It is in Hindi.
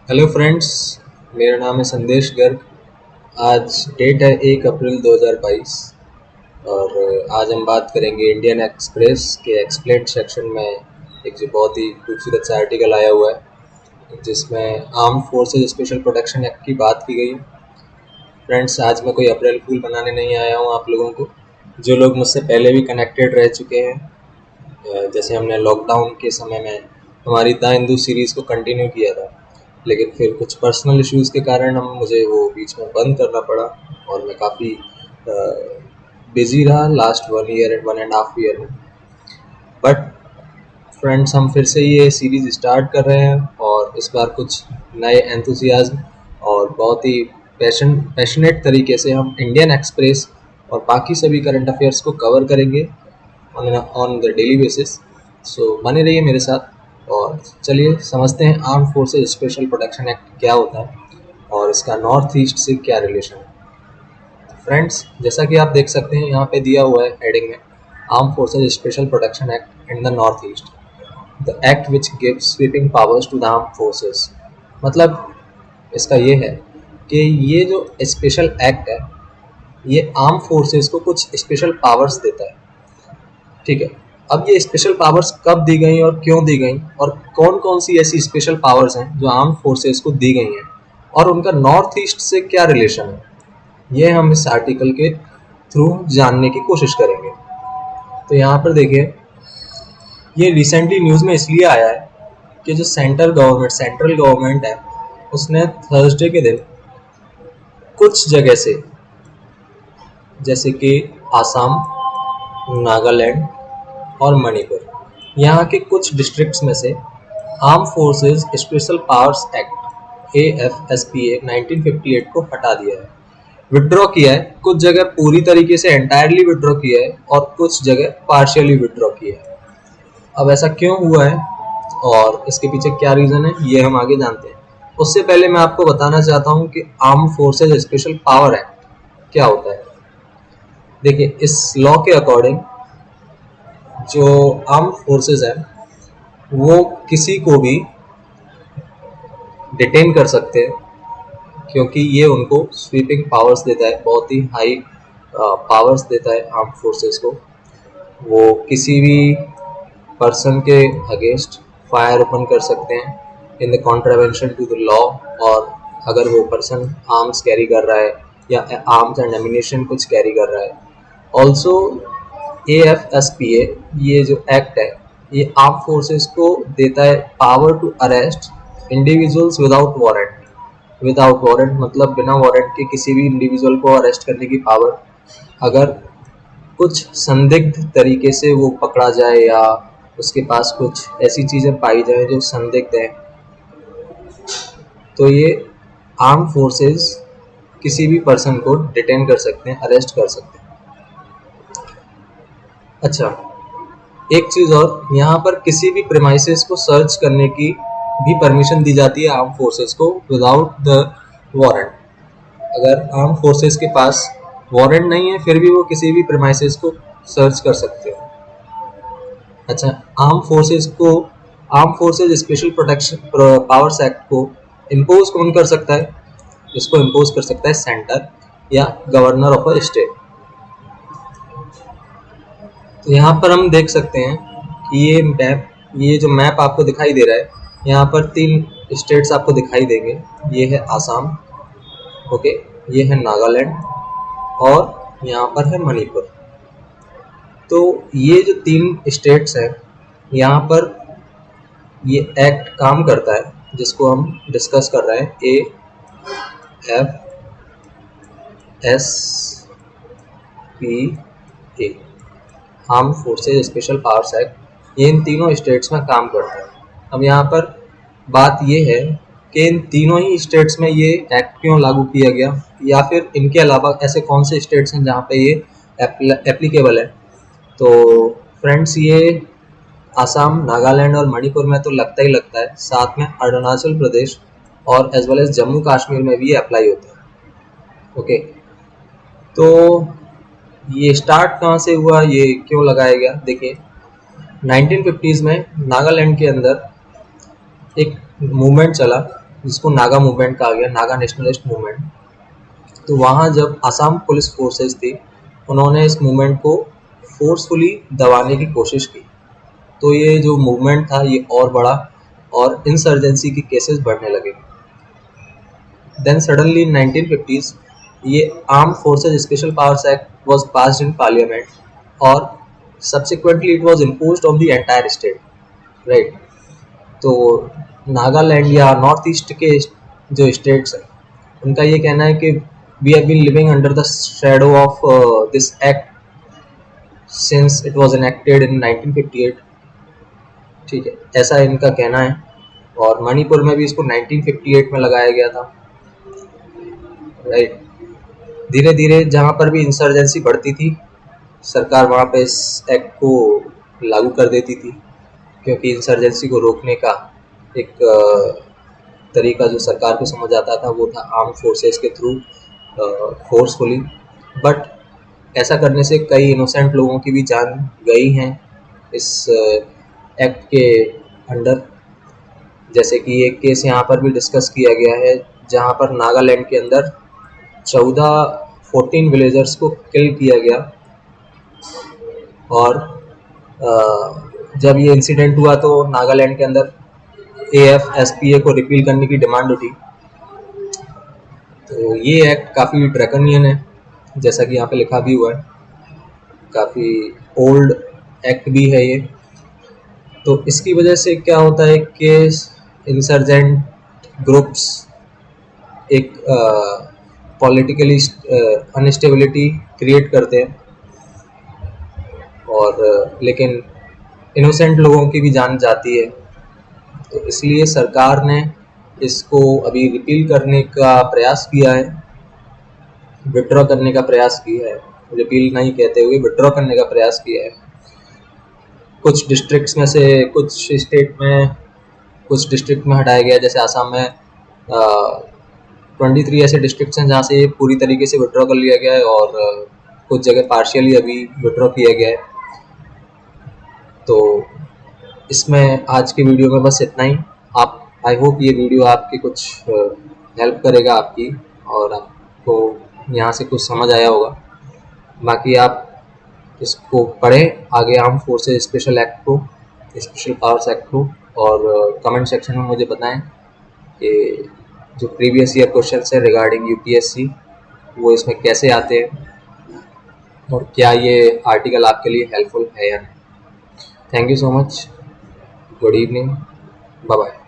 Hello friends. मेरा नाम है संदेश गर्ग। आज डेट है 1 अप्रैल 2022 और आज हम बात करेंगे इंडियन एक्सप्रेस के एक्सप्लेन्ड सेक्शन में एक जो बहुत ही खूबसूरत सा आर्टिकल आया हुआ है जिसमें armed forces special protection act की बात की गई है। फ्रेंड्स, आज मैं कोई अप्रैल फूल बनाने नहीं आया हूँ आप लोगों को। जो लोग मुझसे पहले भी कनेक्टेड रह चुके हैं, जैसे हमने लॉकडाउन के समय में हमारी द हिंदू सीरीज़ को कंटिन्यू किया था, लेकिन फिर कुछ पर्सनल इश्यूज़ के कारण हम मुझे वो बीच में बंद करना पड़ा और मैं काफ़ी बिज़ी रहा लास्ट 1 ईयर एंड 1.5 ईयर में। बट फ्रेंड्स, हम फिर से ये सीरीज़ स्टार्ट कर रहे हैं और इस बार कुछ नए एंथुसियाज्म और बहुत ही पैशनेट तरीके से हम इंडियन एक्सप्रेस और बाकी सभी करंट अफेयर्स को कवर करेंगे ऑन द डेली बेसिस। सो बने रहिए मेरे साथ और चलिए समझते हैं arm forces special protection act क्या होता है और इसका नॉर्थ ईस्ट से क्या रिलेशन है। फ्रेंड्स, जैसा कि आप देख सकते हैं यहाँ पे दिया हुआ है हेडिंग में, arm forces special protection act in the north east, the act which gives sweeping powers to the arm forces. मतलब इसका ये है कि ये जो स्पेशल एक्ट है ये आर्म फोर्सेस को कुछ स्पेशल पावर्स देता है। ठीक है, अब ये स्पेशल पावर्स कब दी गई और क्यों दी गई और कौन कौन सी ऐसी स्पेशल पावर्स हैं जो आर्म फोर्सेस को दी गई हैं और उनका नॉर्थ ईस्ट से क्या रिलेशन है, ये हम इस आर्टिकल के थ्रू जानने की कोशिश करेंगे। तो यहाँ पर देखिए, ये रिसेंटली न्यूज़ में इसलिए आया है कि जो सेंट्रल गवर्नमेंट है उसने थर्सडे के दिन कुछ जगह से, जैसे कि आसाम, नागालैंड और मणिपुर, यहाँ के कुछ डिस्ट्रिक्ट्स में से arm forces special powers act AFSPA 1958 को हटा दिया है, विड्रॉ किया है। कुछ जगह पूरी तरीके से एंटायरली विड्रॉ किया है और कुछ जगह पार्शियली विड्रॉ किया है। अब ऐसा क्यों हुआ है और इसके पीछे क्या रीज़न है ये हम आगे जानते हैं। उससे पहले मैं आपको बताना चाहता हूँ कि arm forces special power act क्या होता है। देखिए, इस लॉ के अकॉर्डिंग जो आर्म फोर्सेस है वो किसी को भी डिटेन कर सकते हैं, क्योंकि ये उनको स्वीपिंग पावर्स देता है, बहुत ही हाई पावर्स देता है आर्म फोर्सेस को। वो किसी भी पर्सन के अगेंस्ट फायर ओपन कर सकते हैं in the contravention to the law, और अगर वो पर्सन आर्म्स कैरी कर रहा है या आर्म्स एंड एमिनेशन कुछ कैरी कर रहा है। ऑल्सो AFSPA, ये जो एक्ट है ये आर्म फोर्सेस को देता है power to arrest individuals without warrant, मतलब बिना वारंट के किसी भी इंडिविजुअल को अरेस्ट करने की पावर। अगर कुछ संदिग्ध तरीके से वो पकड़ा जाए या उसके पास कुछ ऐसी चीज़ें पाई जाए जो संदिग्ध हैं, तो ये आर्म फोर्सेस किसी भी पर्सन को डिटेन कर सकते हैं, अरेस्ट कर सकते हैं। अच्छा, एक चीज़ और, यहाँ पर किसी भी प्रेमाइसेस को सर्च करने की भी परमिशन दी जाती है आर्म फोर्सेस को विदाउट द वारंट। अगर आर्म फोर्सेस के पास वारंट नहीं है फिर भी वो किसी भी प्रेमाइसेस को सर्च कर सकते हैं। अच्छा, arm forces special protection powers act को इम्पोज कौन कर सकता है? इसको इम्पोज कर सकता है सेंटर या गवर्नर ऑफ अ स्टेट। तो यहाँ पर हम देख सकते हैं कि ये जो मैप आपको दिखाई दे रहा है, यहाँ पर 3 स्टेट्स आपको दिखाई देंगे। ये है आसाम, ओके, ये है नागालैंड और यहाँ पर है मणिपुर। तो ये जो 3 स्टेट्स हैं, यहाँ पर ये एक्ट काम करता है जिसको हम डिस्कस कर रहे हैं, AFSPA, arm forces special powers act. ये इन तीनों स्टेट्स में काम करता है। अब यहाँ पर बात ये है कि इन तीनों ही स्टेट्स में ये एक्ट क्यों लागू किया गया, या फिर इनके अलावा ऐसे कौन से स्टेट्स हैं जहाँ पे ये एप्लीकेबल है। तो फ्रेंड्स, ये आसाम, नागालैंड और मणिपुर में तो लगता ही लगता है, साथ में अरुणाचल प्रदेश और as well as Jammu Kashmir में भी ये अप्लाई होता है। ओके, तो ये स्टार्ट कहाँ से हुआ, ये क्यों लगाया गया? देखिए, 1950s में नागालैंड के अंदर एक मूवमेंट चला जिसको नागा मूवमेंट कहा गया, नागा नेशनलिस्ट मूवमेंट। तो वहाँ जब आसाम पुलिस फोर्सेस थी, उन्होंने इस मूवमेंट को फोर्सफुली दबाने की कोशिश की। तो ये जो मूवमेंट था ये और बढ़ा और इंसर्जेंसी के केसेस बढ़ने लगे। देन सडनली इन 1950s ये armed forces special powers act was passed in parliament और subsequently it was imposed on the entire state, right. तो नागालैंड या नॉर्थ ईस्ट के जो स्टेट्स हैं, उनका ये कहना है कि we have been living under the shadow of this act since it was enacted in 1958, ठीक है, ऐसा इनका कहना है। और मणिपुर में भी इसको 1958 में लगाया गया था, राइट। धीरे धीरे जहाँ पर भी इंसर्जेंसी बढ़ती थी, सरकार वहाँ पे इस एक्ट को लागू कर देती थी, क्योंकि इंसर्जेंसी को रोकने का एक तरीका जो सरकार को समझ आता था वो था आर्म फोर्सेस के थ्रू फोर्सफुली। बट ऐसा करने से कई इनोसेंट लोगों की भी जान गई हैं इस एक्ट के अंडर। जैसे कि एक केस यहाँ पर भी डिस्कस किया गया है, जहाँ पर नागालैंड के अंदर 14 विलेजर्स को किल किया गया। और जब ये इंसिडेंट हुआ तो नागालैंड के अंदर AFSPA को रिपील करने की डिमांड उठी। तो ये एक्ट काफ़ी ड्रैकोनियन है, जैसा कि यहाँ पे लिखा भी हुआ है, काफ़ी ओल्ड एक्ट भी है ये। तो इसकी वजह से क्या होता है कि इंसर्जेंट ग्रुप्स एक पॉलिटिकली अनस्टेबिलिटी क्रिएट करते हैं, और लेकिन इनोसेंट लोगों की भी जान जाती है। तो इसलिए सरकार ने इसको अभी रिपील करने का प्रयास किया है, विड्रॉ करने का प्रयास किया है, रिपील नहीं कहते हुए विड्रॉ करने का प्रयास किया है। कुछ डिस्ट्रिक्ट्स में से कुछ स्टेट में, कुछ डिस्ट्रिक्ट में हटाया गया, जैसे आसाम में 23 ऐसे डिस्ट्रिक्ट्स हैं जहाँ से पूरी तरीके से विड्रॉ कर लिया गया है, और कुछ जगह पार्शियली अभी विड्रॉ किया गया है। तो इसमें आज की वीडियो में बस इतना ही। आप, आई होप ये वीडियो आपकी कुछ हेल्प करेगा आपकी, और आपको यहाँ से कुछ समझ आया होगा। बाकी आप इसको पढ़ें आगे, आर्म फोर्सेस स्पेशल एक्ट को, स्पेशल पावर्स एक्ट को, और कमेंट सेक्शन में मुझे बताएं कि जो प्रीवियस ईयर क्वेश्चन है रिगार्डिंग UPSC वो इसमें कैसे आते हैं, और क्या ये आर्टिकल आपके लिए हेल्पफुल है या नहीं। Thank you so much, good evening, bye bye.